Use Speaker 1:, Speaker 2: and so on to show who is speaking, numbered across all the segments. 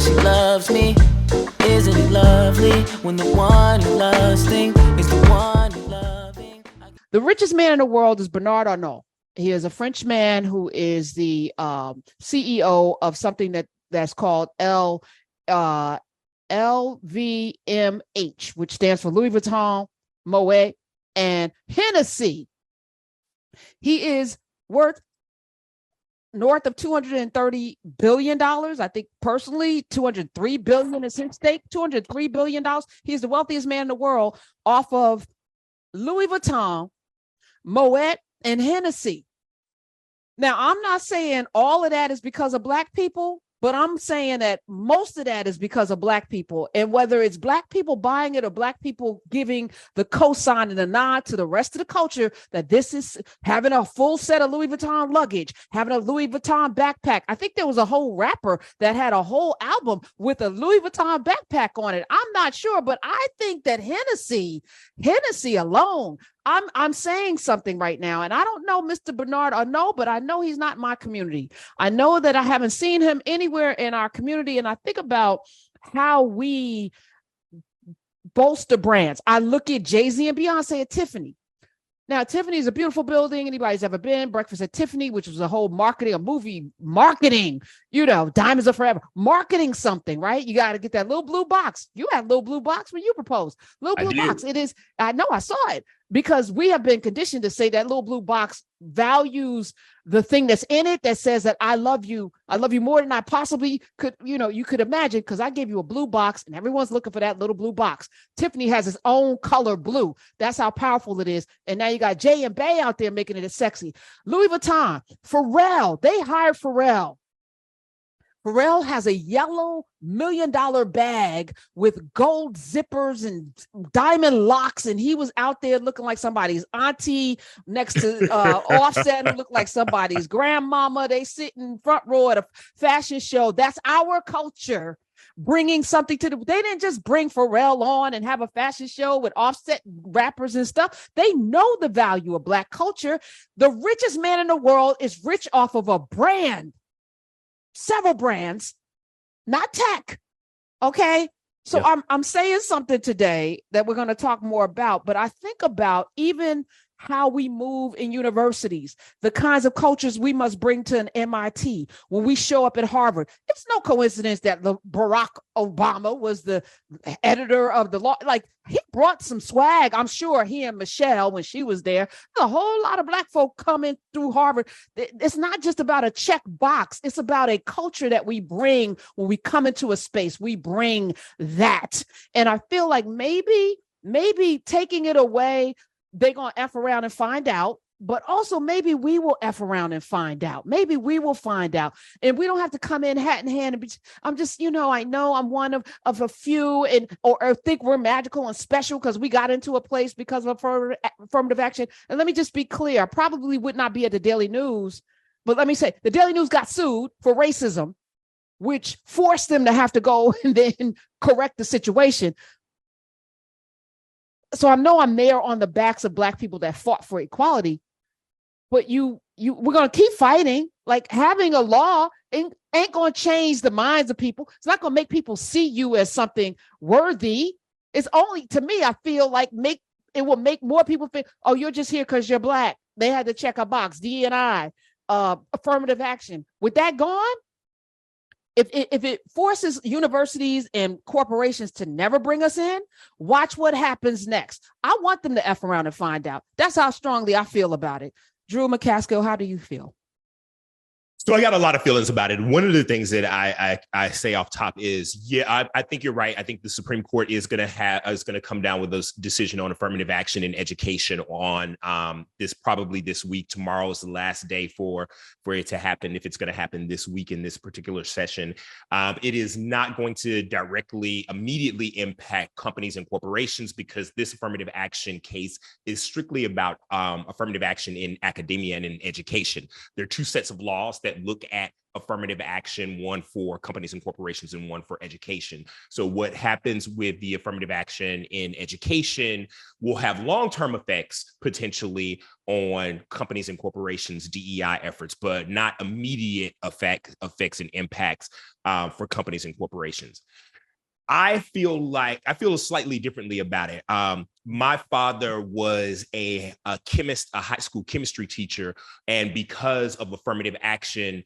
Speaker 1: says she loves me. Isn't it lovely when the one you loves think is the one you're loving?
Speaker 2: The richest man in the world is Bernard Arnault. He is a French man who is the CEO of something that's called LVMH, which stands for Louis Vuitton, Moet, and Hennessy. He is worth north of $230 billion. I think personally, $203 billion is his stake, $203 billion. He's the wealthiest man in the world off of Louis Vuitton, Moet, and Hennessy. Now, I'm not saying all of that is because of Black people, but I'm saying that most of that is because of Black people. And whether it's Black people buying it or Black people giving the cosign and the nod to the rest of the culture that this is having a full set of Louis Vuitton luggage, having a Louis Vuitton backpack. I think there was a whole rapper that had a whole album with a Louis Vuitton backpack on it. I'm not sure, but I think that Hennessy alone, I'm saying something right now, and I don't know Mr. Bernard Arnault, but I know he's not in my community. I know that I haven't seen him anywhere in our community, and I think about how we bolster brands. I look at Jay-Z and Beyonce at Tiffany. Now, Tiffany is a beautiful building. Anybody's ever been, Breakfast at Tiffany, which was a whole movie marketing, Diamonds Are Forever, marketing something, right? You got to get that little blue box. You had a little blue box when you proposed. Little blue box. It is, I know, I saw it, because we have been conditioned to say that little blue box values the thing that's in it that says that I love you more than I possibly could, you could imagine, because I gave you a blue box and everyone's looking for that little blue box. Tiffany has its own color blue. That's how powerful it is. And now you got Jay and Bay out there making it sexy. Louis Vuitton, Pharrell, they hired Pharrell. Pharrell has a yellow $1 million bag with gold zippers and diamond locks, and he was out there looking like somebody's auntie next to Offset, who looked like somebody's grandmama. They sit in front row at a fashion show. That's our culture, bringing something to they didn't just bring Pharrell on and have a fashion show with Offset rappers and stuff. They know the value of Black culture. The richest man in the world is rich off of a brand. Several brands, not tech. Okay. So yep. I'm saying something today that we're going to talk more about, but I think about even how we move in universities, the kinds of cultures we must bring to an MIT when we show up at Harvard. It's no coincidence that Barack Obama was the editor of the law. Like, he brought some swag. I'm sure he and Michelle, when she was there, a whole lot of Black folk coming through Harvard. It's not just about a check box. It's about a culture that we bring when we come into a space. We bring that. And I feel like maybe taking it away, they're going to F around and find out, but also maybe we will F around and find out. Maybe we will find out, and we don't have to come in hat in hand and be, I'm just, I know I'm one of a few, and or think we're magical and special because we got into a place because of affirmative action. And let me just be clear, I probably would not be at the Daily News, but let me say, the Daily News got sued for racism, which forced them to have to go and then correct the situation. So I know I'm there on the backs of Black people that fought for equality, but we're going to keep fighting. Like, having a law ain't going to change the minds of people. It's not going to make people see you as something worthy. It's only, to me, I feel like it will make more people think, oh, you're just here because you're Black. They had to check a box, D&I, affirmative action. With that gone, if it forces universities and corporations to never bring us in, watch what happens next. I want them to F around and find out. That's how strongly I feel about it. Drew McCaskill, how do you feel?
Speaker 3: So I got a lot of feelings about it. One of the things that I say off top is, I think you're right. I think the Supreme Court is going to come down with a decision on affirmative action in education on probably this week. Tomorrow is the last day for it to happen, if it's going to happen this week in this particular session. It is not going to immediately impact companies and corporations, because this affirmative action case is strictly about affirmative action in academia and in education. There are two sets of laws that that look at affirmative action, one for companies and corporations and one for education. So what happens with the affirmative action in education will have long-term effects potentially on companies and corporations' DEI efforts, but not immediate effects and impacts for companies and corporations. I feel slightly differently about it. My father was a chemist, a high school chemistry teacher, and because of affirmative action,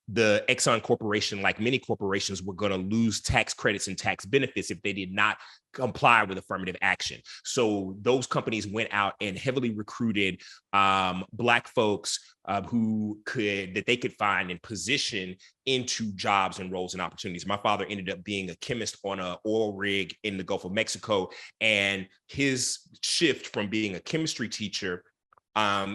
Speaker 3: the Exxon Corporation, like many corporations, were going to lose tax credits and tax benefits if they did not comply with affirmative action. So those companies went out and heavily recruited Black folks that they could find and position into jobs and roles and opportunities. My father ended up being a chemist on an oil rig in the Gulf of Mexico, and his shift from being a chemistry teacher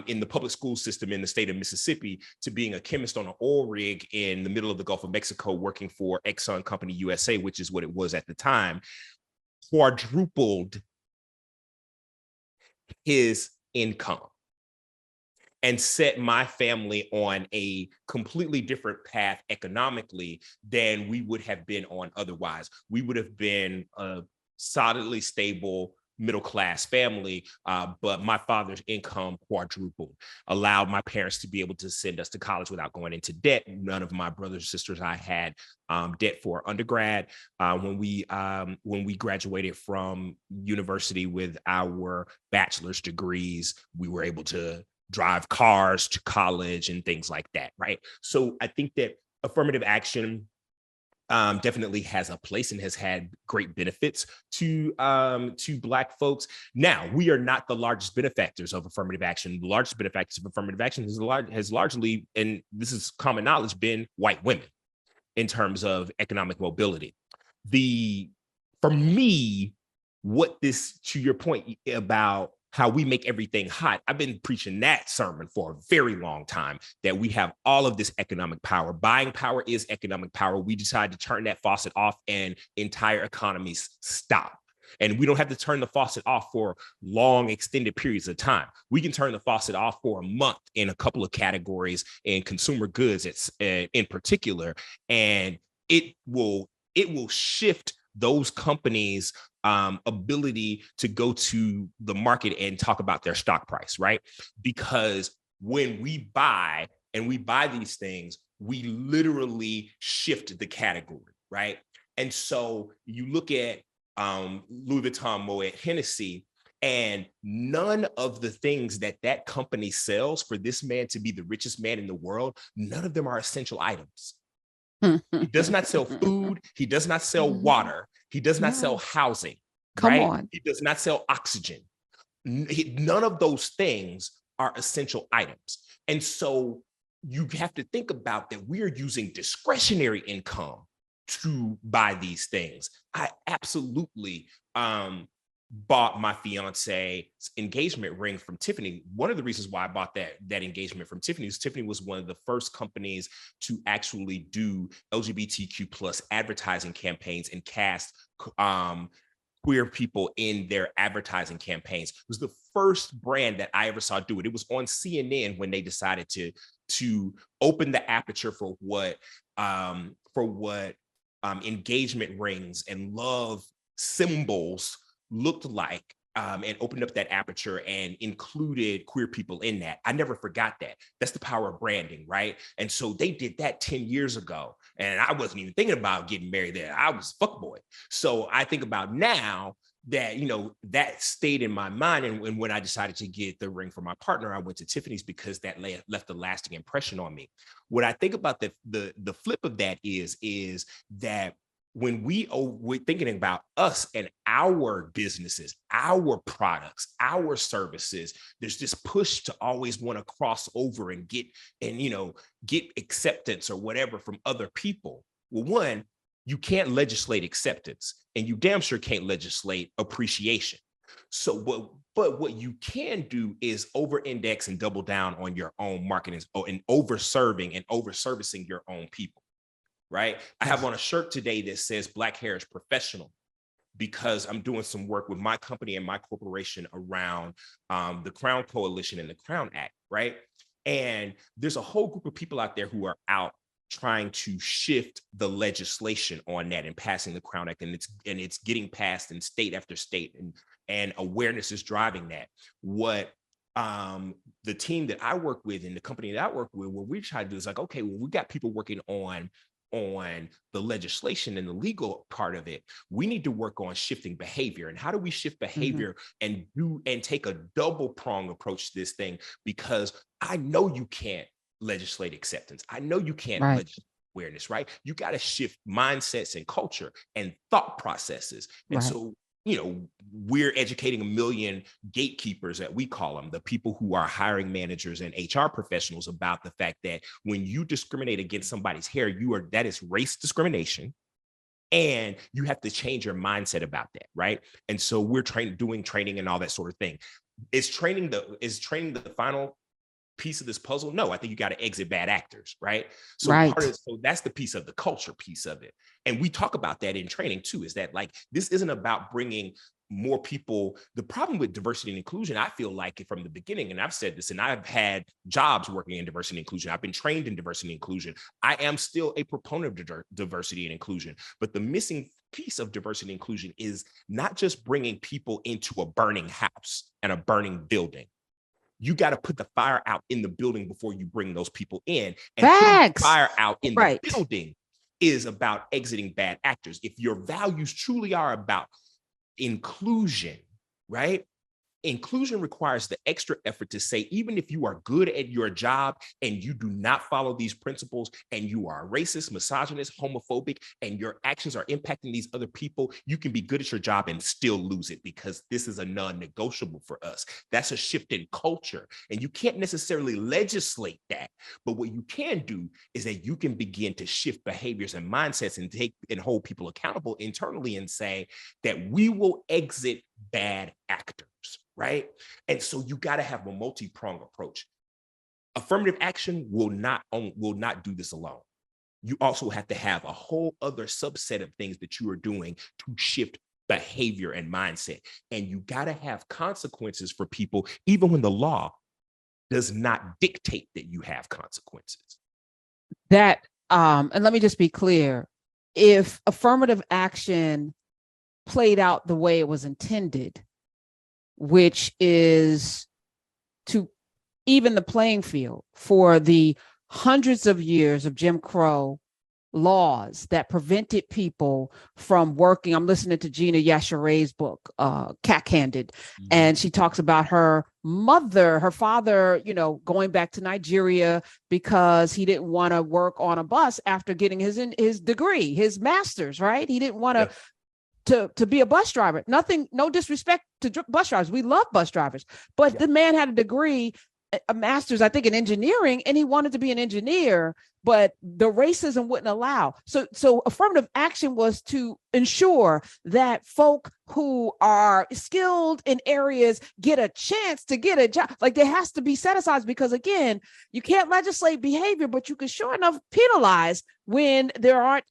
Speaker 3: in the public school system in the state of Mississippi to being a chemist on an oil rig in the middle of the Gulf of Mexico working for Exxon Company USA, which is what it was at the time, quadrupled his income and set my family on a completely different path economically than we would have been on otherwise. We would have been a solidly stable middle-class family, but my father's income quadrupled, allowed my parents to be able to send us to college without going into debt. None of my brothers and sisters I had debt for undergrad. When we graduated from university with our bachelor's degrees, we were able to drive cars to college and things like that, right? So I think that affirmative action definitely has a place and has had great benefits to Black folks. Now, we are not the largest benefactors of affirmative action. The largest benefactors of affirmative action has largely, and this is common knowledge, been white women in terms of economic mobility. For me, what this, to your point about how we make everything hot, I've been preaching that sermon for a very long time, that we have all of this economic power. Buying power is economic power. We decide to turn that faucet off and entire economies stop. And we don't have to turn the faucet off for long, extended periods of time. We can turn the faucet off for a month in a couple of categories in consumer goods in particular, and it will shift those companies' ability to go to the market and talk about their stock price, right? Because when we buy these things, we literally shift the category, right? And so you look at Louis Vuitton, Moet, Hennessy, and none of the things that company sells for this man to be the richest man in the world, none of them are essential items. He does not sell food. He does not sell water. He does not sell housing.
Speaker 2: Come
Speaker 3: right?
Speaker 2: on.
Speaker 3: He does not sell oxygen. None of those things are essential items. And so you have to think about that we are using discretionary income to buy these things. I absolutely bought my fiance's engagement ring from Tiffany. One of the reasons why I bought that engagement from Tiffany is Tiffany was one of the first companies to actually do LGBTQ plus advertising campaigns and cast queer people in their advertising campaigns. It was the first brand that I ever saw do it. It was on CNN when they decided to open the aperture for what engagement rings and love symbols looked like, and opened up that aperture and included queer people in that. I never forgot that. That's the power of branding, right? And so they did that 10 years ago, and I wasn't even thinking about getting married there. I was a fuckboy. So I think about now that, that stayed in my mind. And when I decided to get the ring for my partner, I went to Tiffany's because that left a lasting impression on me. What I think about the flip of that is that when we're thinking about us and our businesses, our products, our services, there's this push to always want to cross over and get acceptance or whatever from other people. Well, one, you can't legislate acceptance, and you damn sure can't legislate appreciation. So, but what you can do is over-index and double down on your own marketing and over-serving and over-servicing your own people. Right? I have on a shirt today that says Black hair is professional, because I'm doing some work with my company and my corporation around the Crown Coalition and the Crown Act, right? And there's a whole group of people out there who are out trying to shift the legislation on that and passing the Crown Act, and it's getting passed in state after state, and awareness is driving that. What the team that I work with and the company that I work with, what we try to do is like, okay, well, we got people working on the legislation and the legal part of it. We need to work on shifting behavior. And how do we shift behavior and take a double prong approach to this thing? Because I know you can't legislate acceptance. I know you can't legislate awareness, right? You got to shift mindsets and culture and thought processes. And so, you know, we're educating 1 million gatekeepers, that we call them, the people who are hiring managers and HR professionals, about the fact that when you discriminate against somebody's hair, that is race discrimination. And you have to change your mindset about that, right? And so we're doing training and all that sort of thing. Is training the final piece of this puzzle? No, I think you got to exit bad actors, right? So so that's the piece of the culture piece of it. And we talk about that in training too, is that like, this isn't about bringing more people. The problem with diversity and inclusion, I feel like from the beginning, and I've said this, and I've had jobs working in diversity and inclusion. I've been trained in diversity and inclusion. I am still a proponent of diversity and inclusion, but the missing piece of diversity and inclusion is not just bringing people into a burning house and a burning building. You got to put the fire out in the building before you bring those people in. And putting the fire out in the building is about exiting bad actors. If your values truly are about inclusion, right? Inclusion requires the extra effort to say, even if you are good at your job and you do not follow these principles, and you are racist, misogynist, homophobic, and your actions are impacting these other people, you can be good at your job and still lose it, because this is a non-negotiable for us. That's a shift in culture. And you can't necessarily legislate that. But what you can do is that you can begin to shift behaviors and mindsets and hold people accountable internally and say that we will exit bad actors. Right. And so you got to have a multi-pronged approach. Affirmative action will not do this alone. You also have to have a whole other subset of things that you are doing to shift behavior and mindset. And you got to have consequences for people, even when the law does not dictate that you have consequences.
Speaker 2: And let me just be clear. If affirmative action played out the way it was intended, which is to even the playing field for the hundreds of years of Jim Crow laws that prevented people from working. I'm listening to Gina Yashare's book, Cack-Handed, and she talks about her father, going back to Nigeria because he didn't want to work on a bus after getting his degree, his master's, right? He didn't want to be a bus driver. No disrespect to bus drivers. We love bus drivers, but the man had a degree, a master's, I think, in engineering, and he wanted to be an engineer, but the racism wouldn't allow. So affirmative action was to ensure that folk who are skilled in areas get a chance to get a job. Like, there has to be set aside, because again, you can't legislate behavior, but you can sure enough penalize when there aren't,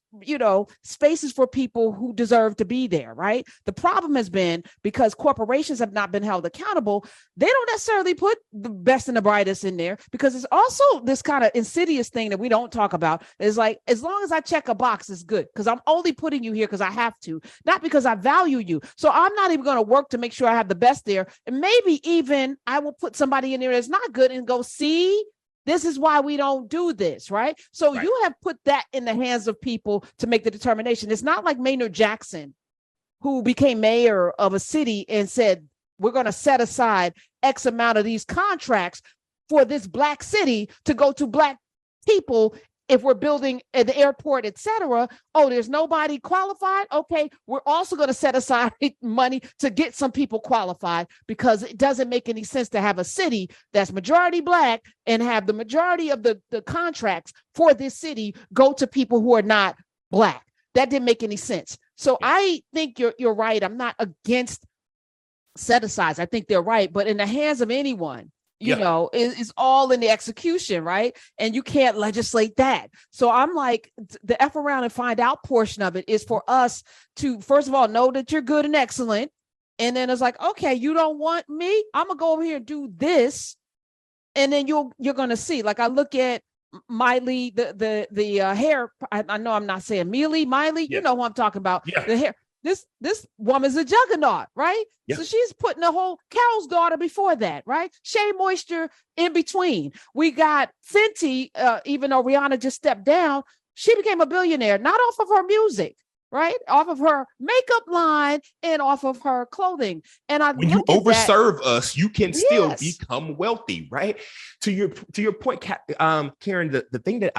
Speaker 2: spaces for people who deserve to be there, right? The problem has been, because corporations have not been held accountable, they don't necessarily put the best and the brightest in there, because it's also this kind of insidious thing that we don't talk about. It's like, as long as I check a box, it's good, because I'm only putting you here because I have to, not because I value you. So I'm not even going to work to make sure I have the best there. And maybe even I will put somebody in there that's not good and go, see, this is why we don't do this, right? So you have put that in the hands of people to make the determination. It's not like Maynard Jackson, who became mayor of a city and said, we're going to set aside X amount of these contracts for this Black city to go to Black people if we're building at the airport, et cetera. Oh, there's nobody qualified. Okay, we're also going to set aside money to get some people qualified, because it doesn't make any sense to have a city that's majority Black and have the majority of the contracts for this city go to people who are not Black. That didn't make any sense. So I think you're right. I'm not against set asides. I think they're right, but in the hands of anyone, it's all in the execution, right? And you can't legislate that. So I'm like, the F around and find out portion of it is for us to, first of all, know that you're good and excellent. And then it's like, okay, you don't want me? I'm going to go over here and do this. And then you're going to see, like I look at Miley, the hair. I know I'm not saying Miley, you know who I'm talking about.
Speaker 3: Yeah.
Speaker 2: The hair. This woman's a juggernaut, right?
Speaker 3: Yeah.
Speaker 2: So she's putting a whole Carol's daughter before that, right? Shea Moisture in between. We got Fenty, even though Rihanna just stepped down, she became a billionaire, not off of her music, right? Off of her makeup line and off of her clothing. And
Speaker 3: when you overserve us, you can still become wealthy, right? To your point, Karen, the thing that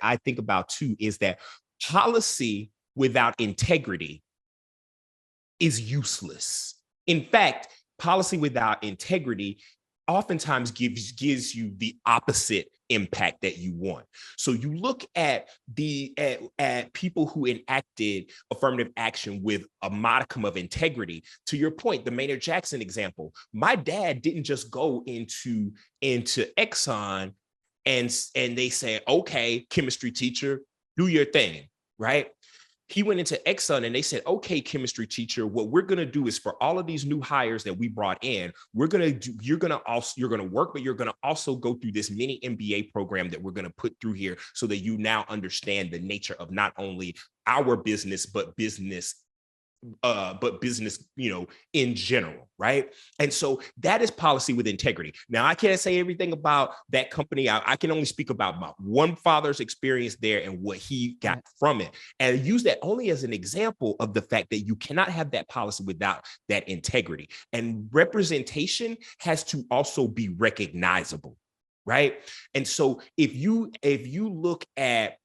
Speaker 3: I think about too is that policy without integrity is useless. In fact, policy without integrity oftentimes gives you the opposite impact that you want. So you look at at people who enacted affirmative action with a modicum of integrity. To your point, the Maynard Jackson example, my dad didn't just go into Exxon and they say, okay, chemistry teacher, do your thing, right? He went into Exxon and they said, okay, chemistry teacher, what we're going to do is for all of these new hires that we brought in, you're going to work, but you're going to also go through this mini MBA program that we're going to put through here so that you now understand the nature of not only our business, but business, in general, right? And so that is policy with integrity. Now, I can't say everything about that company. I can only speak about my one father's experience there and what he got from it, and use that only as an example of the fact that you cannot have that policy without that integrity. And representation has to also be recognizable, right? And so if you look at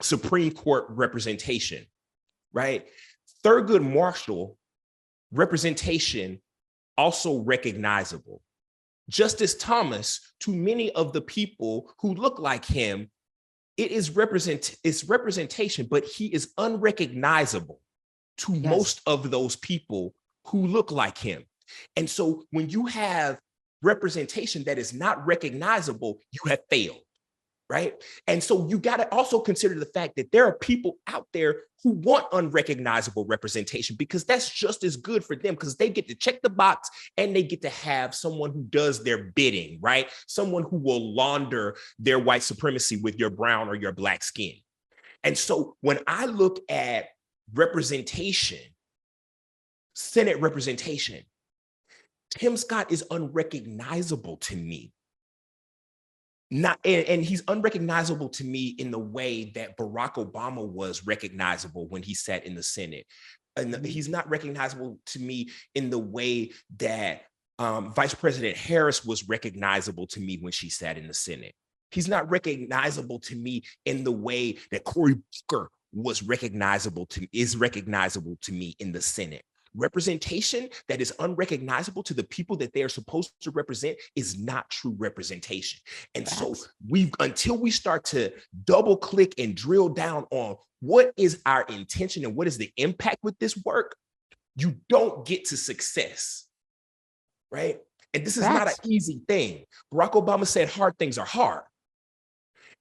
Speaker 3: Supreme Court representation, right? Thurgood Marshall representation also recognizable. Justice Thomas, to many of the people who look like him, it's representation, but he is unrecognizable to most of those people who look like him. And so when you have representation that is not recognizable, you have failed. Right. And so you got to also consider the fact that there are people out there who want unrecognizable representation, because that's just as good for them, because they get to check the box and they get to have someone who does their bidding, right? Someone who will launder their white supremacy with your brown or your black skin. And so when I look at representation, Senate representation, Tim Scott is unrecognizable to me. And he's unrecognizable to me in the way that Barack Obama was recognizable when he sat in the Senate. And he's not recognizable to me in the way that Vice President Harris was recognizable to me when she sat in the Senate. He's not recognizable to me in the way that Cory Booker is recognizable to me in the Senate. Representation that is unrecognizable to the people that they are supposed to represent is not true representation. And so until we start to double click and drill down on what is our intention and what is the impact with this work, you don't get to success, right? And this is not an easy thing. Barack Obama said hard things are hard.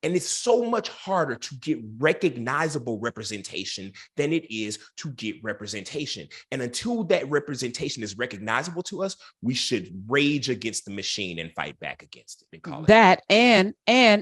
Speaker 3: And it's so much harder to get recognizable representation than it is to get representation. And until that representation is recognizable to us, we should rage against the machine and fight back against it and call it
Speaker 2: that. And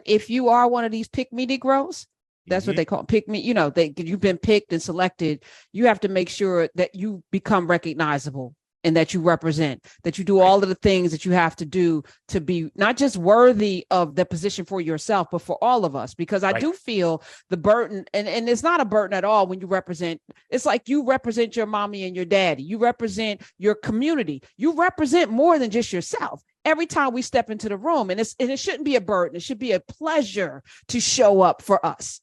Speaker 2: if you are one of these pick me Negroes, that's what they call pick me. You've been picked and selected. You have to make sure that you become recognizable and that you represent, that you do all of the things that you have to do to be not just worthy of the position for yourself, but for all of us. Because I do feel the burden, and it's not a burden at all when you represent. It's like you represent your mommy and your daddy. You represent your community. You represent more than just yourself. Every time we step into the room, and it shouldn't be a burden. It should be a pleasure to show up for us.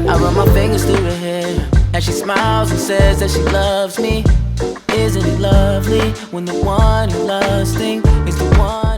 Speaker 1: I run my fingers through her hair as she smiles and says that she loves me. Isn't it lovely when the one you're lusting is the one